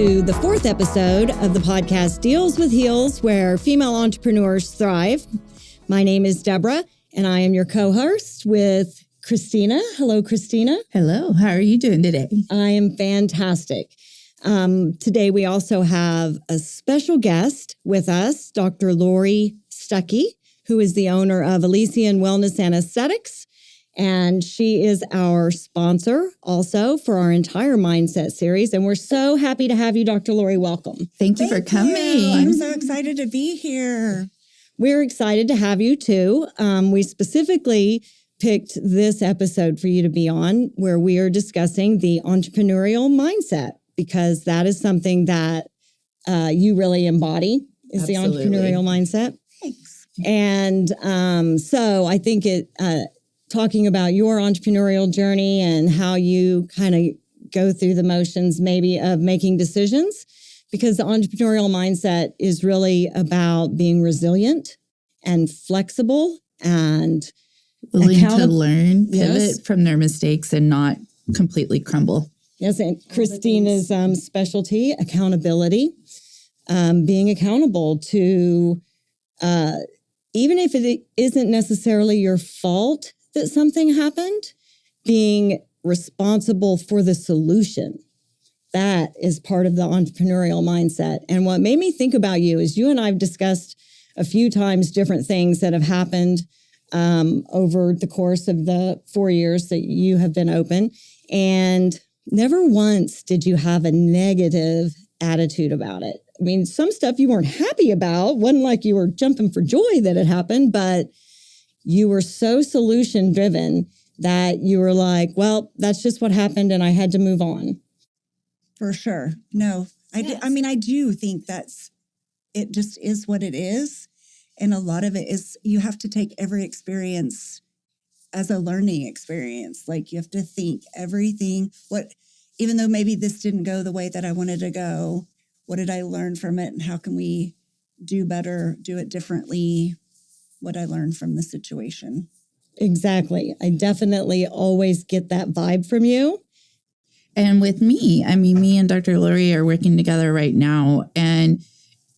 to the fourth episode of the podcast Deals with Heels, where female entrepreneurs thrive. My name is Debra, and I am your co-host with Christina. Hello, Christina. Hello. How are you doing today? I am fantastic. Today, we also have a special guest with us, Dr. Lauri, who is the owner of Elysian Wellness and Aesthetics. And she is our sponsor also for our entire Mindset series. And we're so happy to have you, Dr. Lauri. Welcome. Thank you for coming. I'm so excited to be here. We're excited to have you too. We specifically picked this episode for you to be on, where we are discussing the entrepreneurial mindset, because that is something that you really embody, is Absolutely. The entrepreneurial mindset. Thanks. And so I think talking about your entrepreneurial journey and how you kind of go through the motions maybe of making decisions, because the entrepreneurial mindset is really about being resilient and flexible and willing to learn, pivot Yes. from their mistakes and not completely crumble. Yes, and Christina's specialty, accountability, being accountable to, even if it isn't necessarily your fault that something happened, being responsible for the solution. That is part of the entrepreneurial mindset. And what made me think about you is you and I have discussed a few times different things that have happened over the course of the 4 years that you have been open. And never once did you have a negative attitude about it. I mean, some stuff you weren't happy about. Wasn't like you were jumping for joy that it happened, but you were so solution driven that you were like, well, that's just what happened and I had to move on. For sure. No, I do think it just is what it is. And a lot of it is you have to take every experience as a learning experience. Like you have to think everything, even though maybe this didn't go the way that I wanted to go, what did I learn from it? And how can we do better, do it differently? What I learned from the situation. Exactly. I definitely always get that vibe from you. And with me and Dr. Lauri are working together right now. And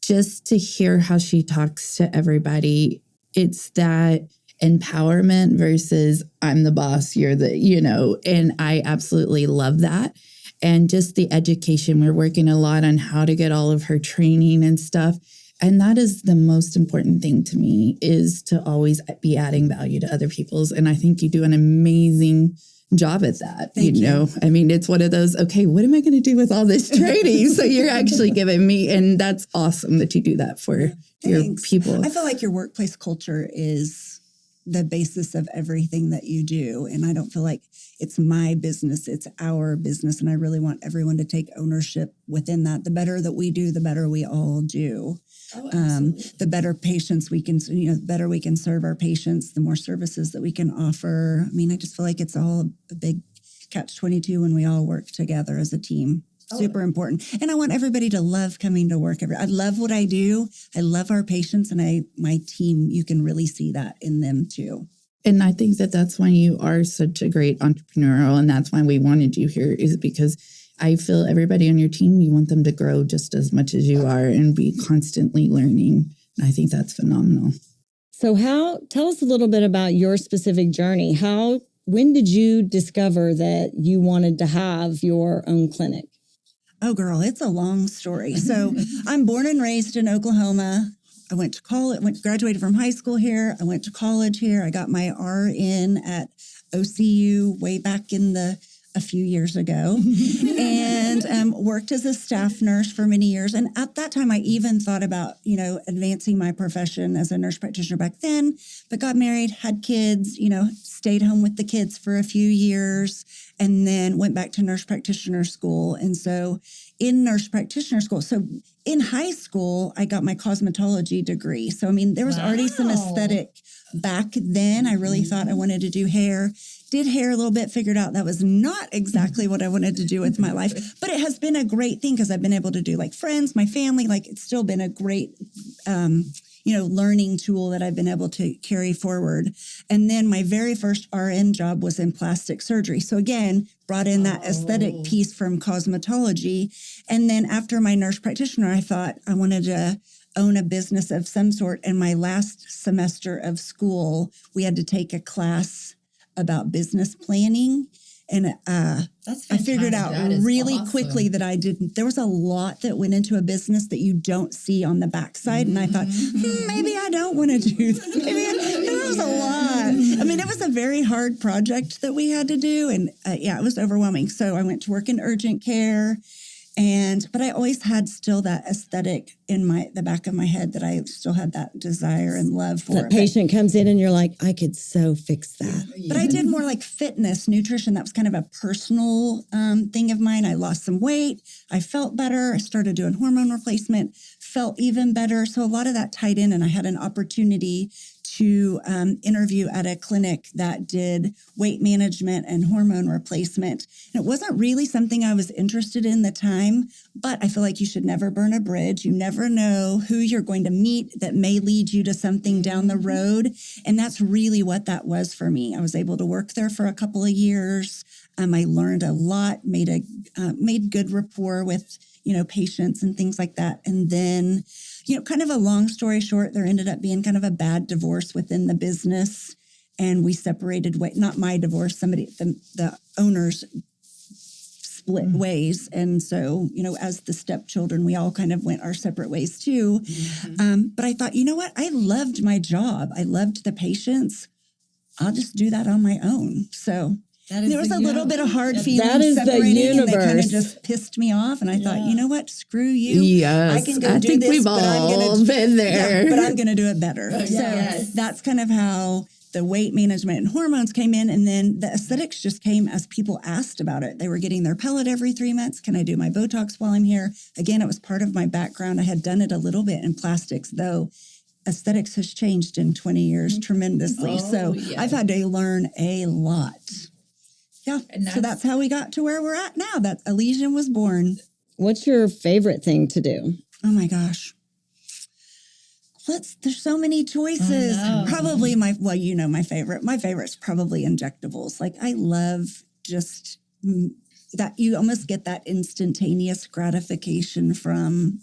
just to hear how she talks to everybody, it's that empowerment versus I'm the boss, you're and I absolutely love that. And just the education, we're working a lot on how to get all of her training and stuff. And that is the most important thing to me, is to always be adding value to other people's. And I think you do an amazing job at that. Thank you. I mean, it's one of those, okay, what am I going to do with all this training? So you're actually giving me, and that's awesome that you do that for your people. I feel like your workplace culture is the basis of everything that you do. And I don't feel like it's my business, it's our business. And I really want everyone to take ownership within that. The better that we do, the better we all do. The better patients we can, the better we can serve our patients, the more services that we can offer. I mean, I just feel like it's all a big catch-22 when we all work together as a team. Super important. And I want everybody to love coming to work. I love what I do. I love our patients and my team. You can really see that in them too. And I think that that's why you are such a great entrepreneurial, and that's why we wanted you here, is because I feel everybody on your team, you want them to grow just as much as you are and be constantly learning. And I think that's phenomenal. So tell us a little bit about your specific journey. When did you discover that you wanted to have your own clinic? Oh, girl, it's a long story. So I'm born and raised in Oklahoma. I went to college, graduated from high school here. I went to college here. I got my RN at OCU way back a few years ago, and worked as a staff nurse for many years. And at that time, I even thought about, advancing my profession as a nurse practitioner back then, but got married, had kids, stayed home with the kids for a few years, and then went back to nurse practitioner school. And so in nurse practitioner school, so in high school, I got my cosmetology degree. So, there was already some aesthetic back then. I really thought I wanted to do hair. Did hair a little bit, figured out that was not exactly what I wanted to do with my life. But it has been a great thing because I've been able to do like friends, my family, like it's still been a great learning tool that I've been able to carry forward. And then my very first RN job was in plastic surgery. So again, brought in that aesthetic piece from cosmetology. And then after my nurse practitioner, I thought I wanted to own a business of some sort. And my last semester of school, we had to take a class about business planning. And I figured out really quickly that there was a lot that went into a business that you don't see on the backside. And I thought, maybe I don't want to do that. There was a lot. I mean, it was a very hard project that we had to do. And it was overwhelming. So I went to work in urgent care. But I always had still that aesthetic in the back of my head, that I still had that desire and love for. That patient comes in and you're like, I could so fix that. But I did more like fitness, nutrition. That was kind of a personal thing of mine. I lost some weight. I felt better. I started doing hormone replacement, felt even better. So a lot of that tied in, and I had an opportunity to interview at a clinic that did weight management and hormone replacement. And it wasn't really something I was interested in at the time, but I feel like you should never burn a bridge. You never know who you're going to meet that may lead you to something down the road. And that's really what that was for me. I was able to work there for a couple of years. I learned a lot, made good rapport with, patients and things like that. And then, kind of a long story short, there ended up being kind of a bad divorce within the business. And we separated not my divorce, the owners split ways. And so, as the stepchildren, we all kind of went our separate ways too. But I thought, you know what? I loved my job. I loved the patients. I'll just do that on my own. So there was a little bit of hard feelings separating, and they kind of just pissed me off. And I thought, you know what? Screw you. Yes, I can go do this, we've all been there. but I'm going to do it better. So that's kind of how the weight management and hormones came in. And then the aesthetics just came as people asked about it. They were getting their pellet every 3 months. Can I do my Botox while I'm here? Again, it was part of my background. I had done it a little bit in plastics, though. Aesthetics has changed in 20 years tremendously. I've had to learn a lot. Yeah, so that's how we got to where we're at now, that Elysian was born. What's your favorite thing to do? Oh my gosh. There's so many choices. Probably my favorite. My favorite's probably injectables. Like, I love just that you almost get that instantaneous gratification from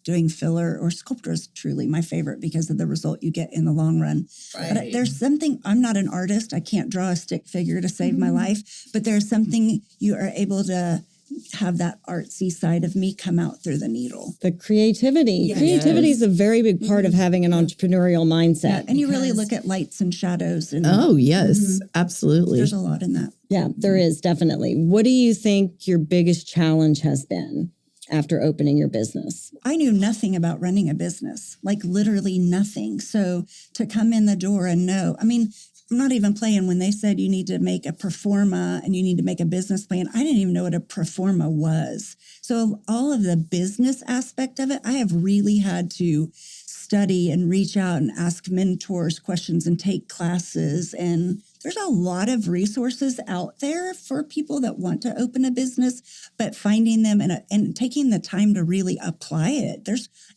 doing filler, or sculptor is truly my favorite because of the result you get in the long run. Right. But there's something, I'm not an artist. I can't draw a stick figure to save my life, but there's something you are able to have that artsy side of me come out through the needle. The creativity. Yes. Creativity is a very big part of having an entrepreneurial mindset. Yeah, and you really look at lights and shadows. And absolutely. There's a lot in that. Yeah, there is definitely. What do you think your biggest challenge has been after opening your business? I knew nothing about running a business, like literally nothing. So to come in the door and know, I'm not even playing when they said you need to make a pro forma and you need to make a business plan. I didn't even know what a pro forma was. So all of the business aspect of it, I have really had to study and reach out and ask mentors questions and take classes. And there's a lot of resources out there for people that want to open a business, but finding them and taking the time to really apply it.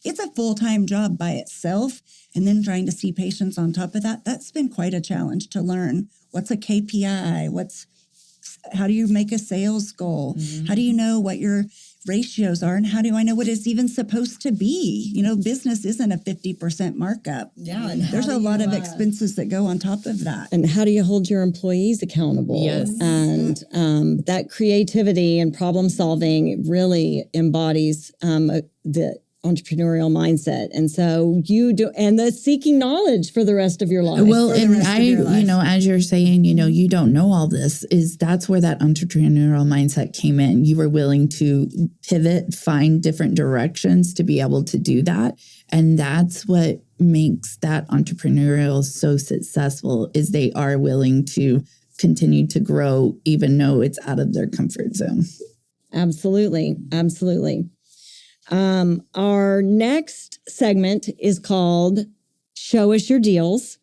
It's a full-time job by itself. And then trying to see patients on top of that, that's been quite a challenge to learn. What's a KPI? How do you make a sales goal? How do you know what your ratios are? And how do I know what it's even supposed to be? Business isn't a 50% markup. Yeah. And there's a lot of expenses that go on top of that. And how do you hold your employees accountable? Yes. And that creativity and problem solving really embodies the entrepreneurial mindset. And so you do, and the seeking knowledge for the rest of your life. Well, and as you're saying, you don't know all this, that's where that entrepreneurial mindset came in. You were willing to pivot, find different directions to be able to do that. And that's what makes that entrepreneurial so successful, is they are willing to continue to grow, even though it's out of their comfort zone. Absolutely. Absolutely. Our next segment is called Show Us Your Deals.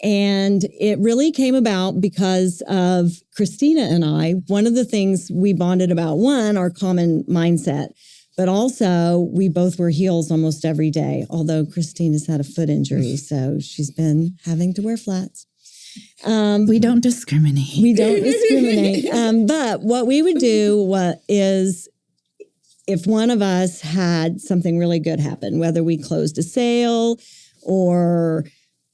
And it really came about because of Christina and I. One of the things we bonded about, our common mindset But also, we both wear heels almost every day, although Christina's had a foot injury, so she's been having to wear flats. We don't discriminate. We don't discriminate. But what we would do is if one of us had something really good happen, whether we closed a sale or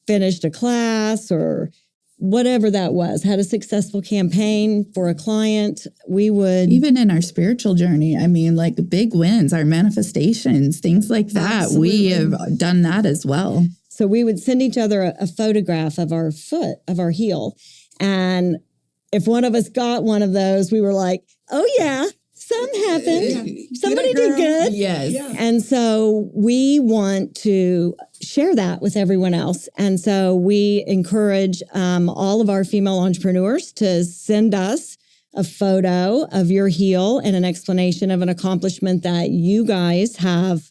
finished a class or whatever that was, had a successful campaign for a client, we would... Even in our spiritual journey, I mean, like big wins, our manifestations, things like that. Absolutely. We have done that as well. So we would send each other a photograph of our foot, of our heel. And if one of us got one of those, we were like, oh yeah, something happened. Somebody did good. Yes. Yeah. And so we want to share that with everyone else. And so we encourage all of our female entrepreneurs to send us a photo of your heel and an explanation of an accomplishment that you guys have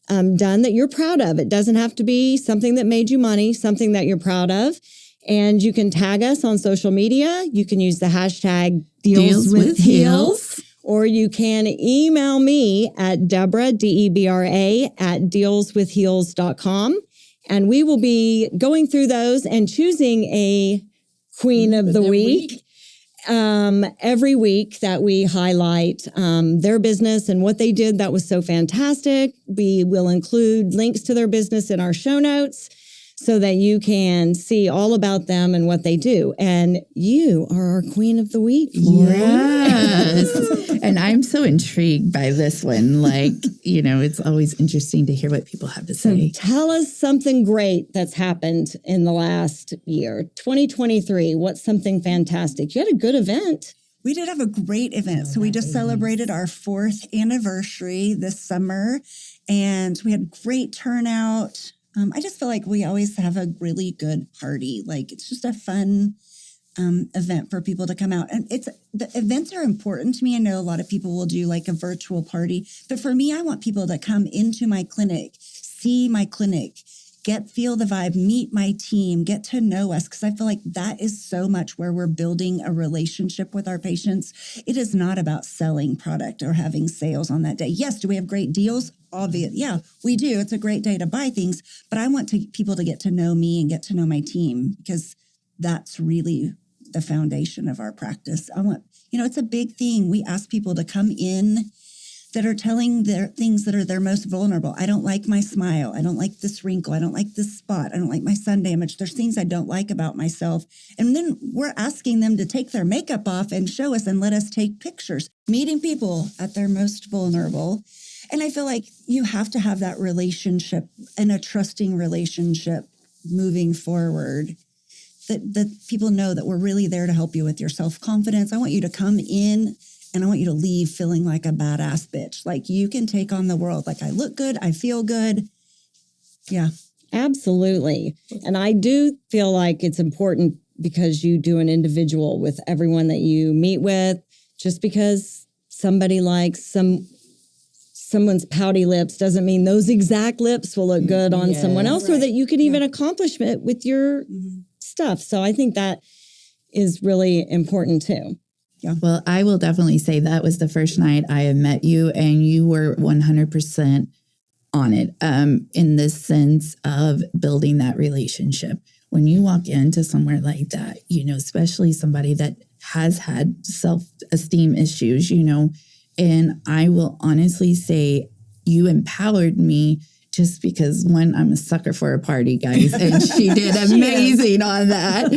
done that you're proud of. It doesn't have to be something that made you money, something that you're proud of. And you can tag us on social media. You can use the hashtag Deals with Heels. Or you can email me at Debra, Debra, at dealswithheels.com. And we will be going through those and choosing a Queen of the Week every week that we highlight their business and what they did that was so fantastic. We will include links to their business in our show notes so that you can see all about them and what they do. And you are our Queen of the Week, Lauri. Yes. And I'm so intrigued by this one. Like, it's always interesting to hear what people have to So say. tell us something great that's happened in the last year, 2023. What's something fantastic? You had a good event. We did have a great event. So we just celebrated our 4th anniversary this summer, and we had great turnout. I just feel like we always have a really good party. Like, it's just a fun event for people to come out. And the events are important to me. I know a lot of people will do like a virtual party, but for me, I want people to come into my clinic, see my clinic, feel the vibe, meet my team, get to know us. Cause I feel like that is so much where we're building a relationship with our patients. It is not about selling product or having sales on that day. Yes. Do we have great deals? Obvious. Yeah, we do. It's a great day to buy things, but I want people to get to know me and get to know my team because that's really the foundation of our practice. It's a big thing. We ask people to come in that are telling their things that are their most vulnerable. I don't like my smile. I don't like this wrinkle. I don't like this spot. I don't like my sun damage. There's things I don't like about myself. And then we're asking them to take their makeup off and show us and let us take pictures, meeting people at their most vulnerable. And I feel like you have to have that relationship and a trusting relationship moving forward. That people know that we're really there to help you with your self-confidence. I want you to come in and I want you to leave feeling like a badass bitch. Like you can take on the world. Like I look good. I feel good. Yeah. Absolutely. And I do feel like it's important because you do an individual with everyone that you meet with. Just because somebody likes someone's pouty lips doesn't mean those exact lips will look good on someone else, or that you could even accomplish it with your stuff. So I think that is really important too. Yeah. Well, I will definitely say that was the first night I have met you, and you were 100% on it in the sense of building that relationship. When you walk into somewhere like that, especially somebody that has had self-esteem issues, and I will honestly say you empowered me just because, one, I'm a sucker for a party, guys, and she did amazing on that.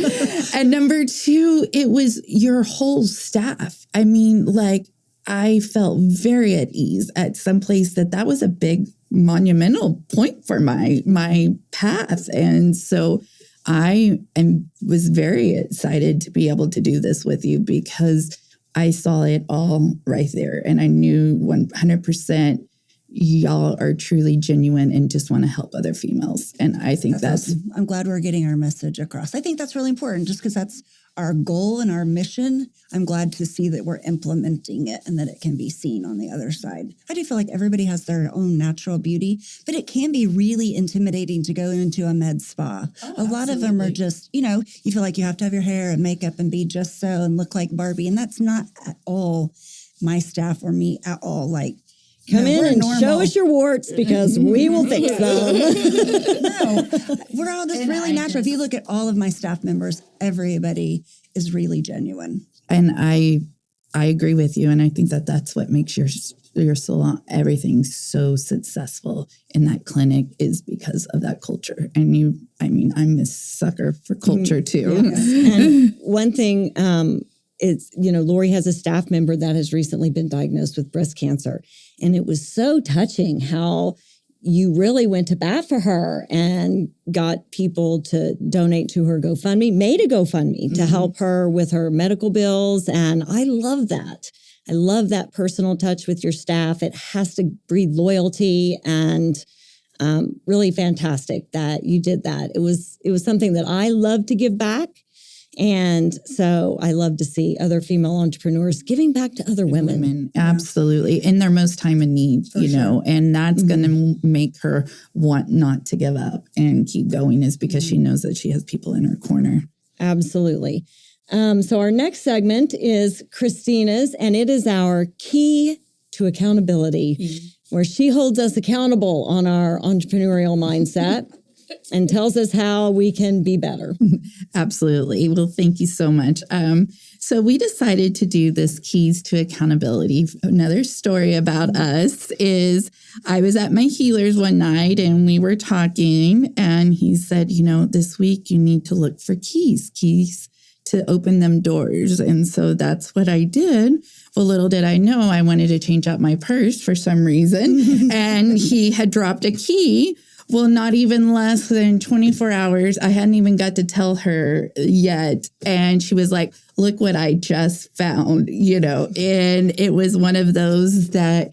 And number two, it was your whole staff. I mean, like, I felt very at ease at some place that was a big monumental point for my path. And so I was very excited to be able to do this with you because I saw it all right there. And I knew 100% y'all are truly genuine and just want to help other females. And I think that's awesome. I'm glad we're getting our message across. I think that's really important just because that's our goal and our mission. I'm glad to see that we're implementing it and that it can be seen on the other side. I do feel like everybody has their own natural beauty, but it can be really intimidating to go into a med spa. A lot of them are just, you feel like you have to have your hair and makeup and be just so and look like Barbie. And that's not at all my staff or me at all. Like, Come No, in we're and normal. show us your warts because we will fix them. No, we're all just really natural. If you look at all of my staff members, everybody is really genuine. And I agree with you. And I think that that's what makes your salon, everything so successful in that clinic is because of that culture. And I'm a sucker for culture too. Yes. And one thing is, Lauri has a staff member that has recently been diagnosed with breast cancer. And it was so touching how you really went to bat for her and got people to donate to her GoFundMe, made a GoFundMe to help her with her medical bills. And I love that. I love that personal touch with your staff. It has to breed loyalty, and really fantastic that you did that. It was something that I love to give back. And so I love to see other female entrepreneurs giving back to other women. Absolutely. In their most time of need, know, and that's going to make her want not to give up and keep going, is because she knows that she has people in her corner. Absolutely. So our next segment is Christina's, and it is our key to accountability, where she holds us accountable on our entrepreneurial mindset and tells us how we can be better. Absolutely. Well, thank you so much. So we decided to do this keys to accountability. Another story about us is I was at my healer's one night and we were talking, and he said, this week you need to look for keys to open them doors. And so that's what I did. Well, little did I know I wanted to change out my purse for some reason. And he had dropped a key. Well, not even less than 24 hours. I hadn't even got to tell her yet. And she was like, look what I just found, and it was one of those that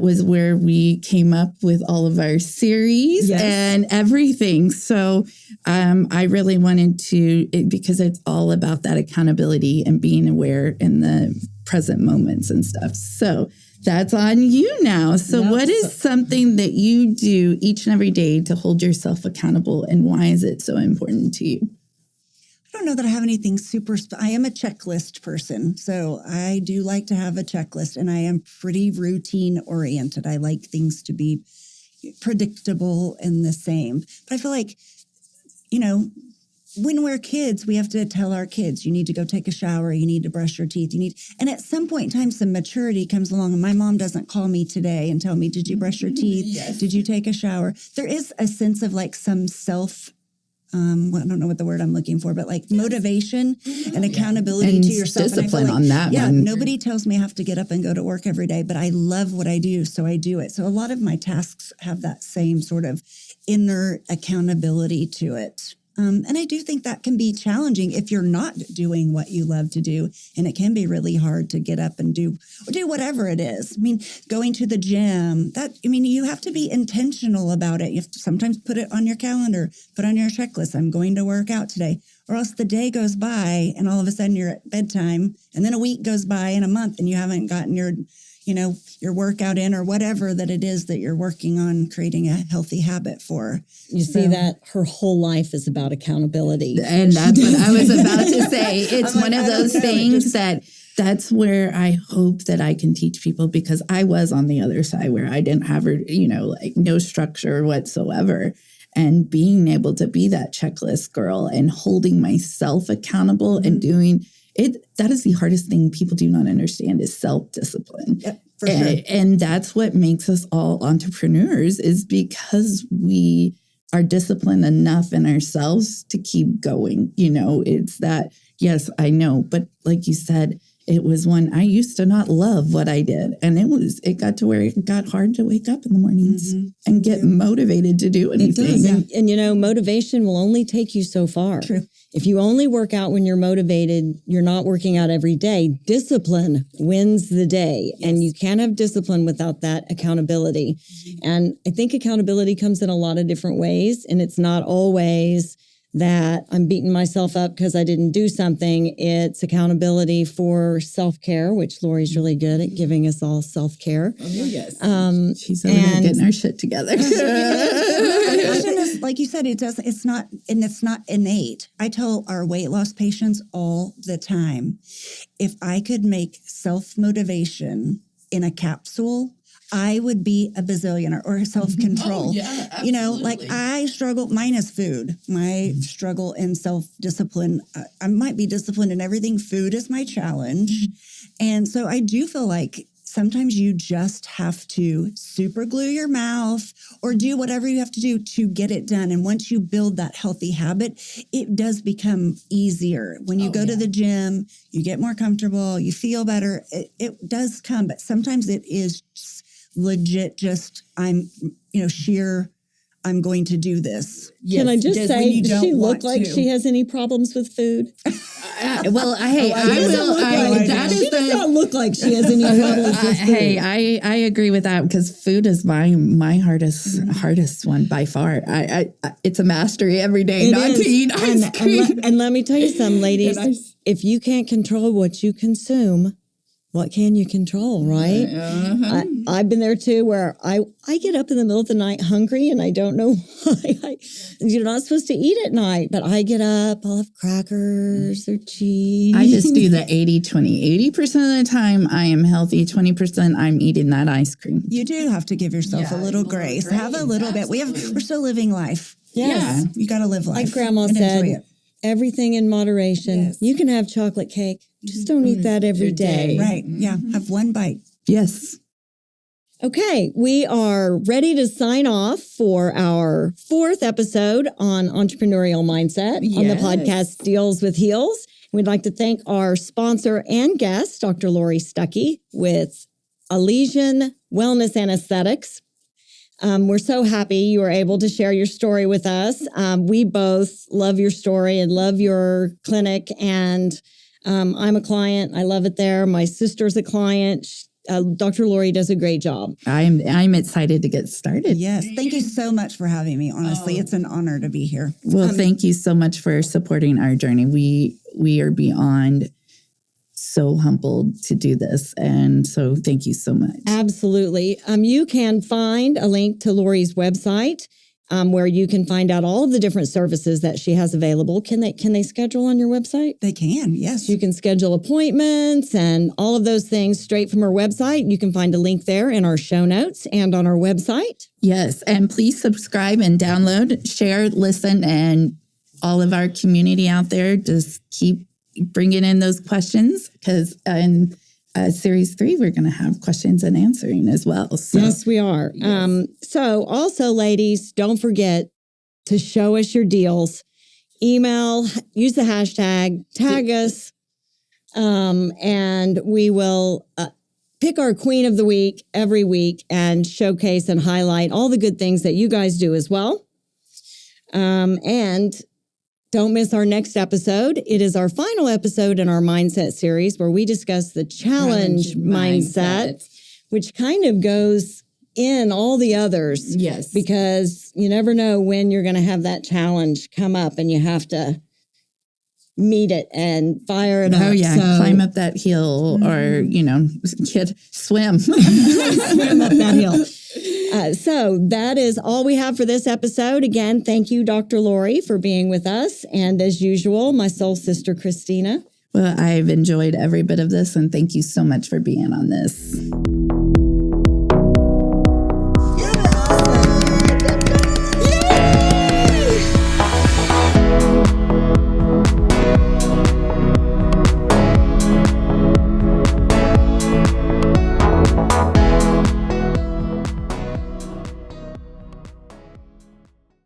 was where we came up with all of our series and everything. So I really wanted to, because it's all about that accountability and being aware in the present moments and stuff. So that's on you now. So what is something that you do each and every day to hold yourself accountable, and why is it so important to you? I don't know that I have anything I am a checklist person. So I do like to have a checklist, and I am pretty routine oriented. I like things to be predictable and the same. But I feel like, when we're kids, we have to tell our kids, you need to go take a shower, you need to brush your teeth, and at some point in time, some maturity comes along, and my mom doesn't call me today and tell me, did you brush your teeth? Yes. Did you take a shower? There is a sense of like some I don't know what the word I'm looking for, but like motivation and accountability to yourself. Discipline and on that one. Yeah, nobody tells me I have to get up and go to work every day, but I love what I do, so I do it. So a lot of my tasks have that same sort of inner accountability to it. And I do think that can be challenging if you're not doing what you love to do. And it can be really hard to get up and do whatever it is. I mean, going to the gym, you have to be intentional about it. You have to sometimes put it on your calendar, put on your checklist. I'm going to work out today. Or else the day goes by and all of a sudden you're at bedtime, and then a week goes by and a month and you haven't gotten your workout in, or whatever that it is that you're working on creating a healthy habit for. You see that her whole life is about accountability. And that's what I was about to say. It's one of those things that's where I hope that I can teach people, because I was on the other side where I didn't have, no structure whatsoever. And being able to be that checklist girl and holding myself accountable and doing it, that is the hardest thing people do not understand, is self-discipline. Yep, for sure. And that's what makes us all entrepreneurs, is because we are disciplined enough in ourselves to keep going. It's that, yes, I know. But like you said, it was when I used to not love what I did. And it got to where it got hard to wake up in the mornings and get motivated to do anything. It does. And motivation will only take you so far. True. If you only work out when you're motivated, you're not working out every day. Discipline wins the day. Yes. And you can't have discipline without that accountability. And I think accountability comes in a lot of different ways. And it's not always that I'm beating myself up because I didn't do something. It's accountability for self-care, which Lauri's really good at giving us all self-care. Oh, yes. She's over there getting our shit together. Like you said, it's not innate. I tell our weight loss patients all the time, if I could make self-motivation in a capsule, I would be a bazillionaire or self-control. Oh, yeah, Like absolutely. I struggle, mine is food. My struggle in self-discipline. I might be disciplined in everything. Food is my challenge. And so I do feel like sometimes you just have to super glue your mouth or do whatever you have to do to get it done. And once you build that healthy habit, it does become easier. When you go to the gym, you get more comfortable, you feel better. It does come, but sometimes it is legit just sheer, I'm going to do this. Can I just say, does she look like she has any problems with food? I will. She does not look like she has any problems with food. Hey, I agree with that because food is my hardest one by far. It's a mastery every day not to eat ice cream. And let me tell you something, ladies. If you can't control what you consume, what can you control, right? I've been there too, where I get up in the middle of the night hungry and I don't know why. You're not supposed to eat at night, but I get up, I'll have crackers or cheese. I just do the 80-20. 80% of the time I am healthy, 20% I'm eating that ice cream. You do have to give yourself a little grace. Have a little bit. We're still living life. Yes. You got to live life. Like Grandma said, everything in moderation. Yes. You can have chocolate cake. Just don't eat that every day. Right. Yeah. Have one bite. Yes. Okay. We are ready to sign off for our 4th episode on Entrepreneurial Mindset on the podcast Deals with Heels. We'd like to thank our sponsor and guest, Dr. Lauri Stuckey with Elysian Wellness and Aesthetics. We're so happy you were able to share your story with us. We both love your story and love your clinic. And I'm a client. I love it there. My sister's a client. Dr. Lauri does a great job. I'm excited to get started. Yes. Thank you so much for having me. Honestly, it's an honor to be here. Well, thank you so much for supporting our journey. We are beyond so humbled to do this. And so thank you so much. Absolutely. You can find a link to Lauri's website where you can find out all of the different services that she has available. Can they schedule on your website? They can, yes. You can schedule appointments and all of those things straight from her website. You can find a link there in our show notes and on our website. Yes. And please subscribe and download, share, listen, and all of our community out there, just keep bringing in those questions because in Series 3, we're going to have questions and answering as well. So. Yes, we are. Yes. So also, ladies, don't forget to show us your deals. Email, use the hashtag, tag us, and we will pick our queen of the week every week and showcase and highlight all the good things that you guys do as well. And don't miss our next episode. It is our final episode in our mindset series where we discuss the challenge mindset, which kind of goes in all the others. Yes. Because you never know when you're going to have that challenge come up and you have to meet it and fire it up. Oh, yeah. So, climb up that hill or, swim. Swim up that hill. So that is all we have for this episode. Again, thank you, Dr. Lauri, for being with us. And as usual, my soul sister, Christina. Well, I've enjoyed every bit of this, and thank you so much for being on this.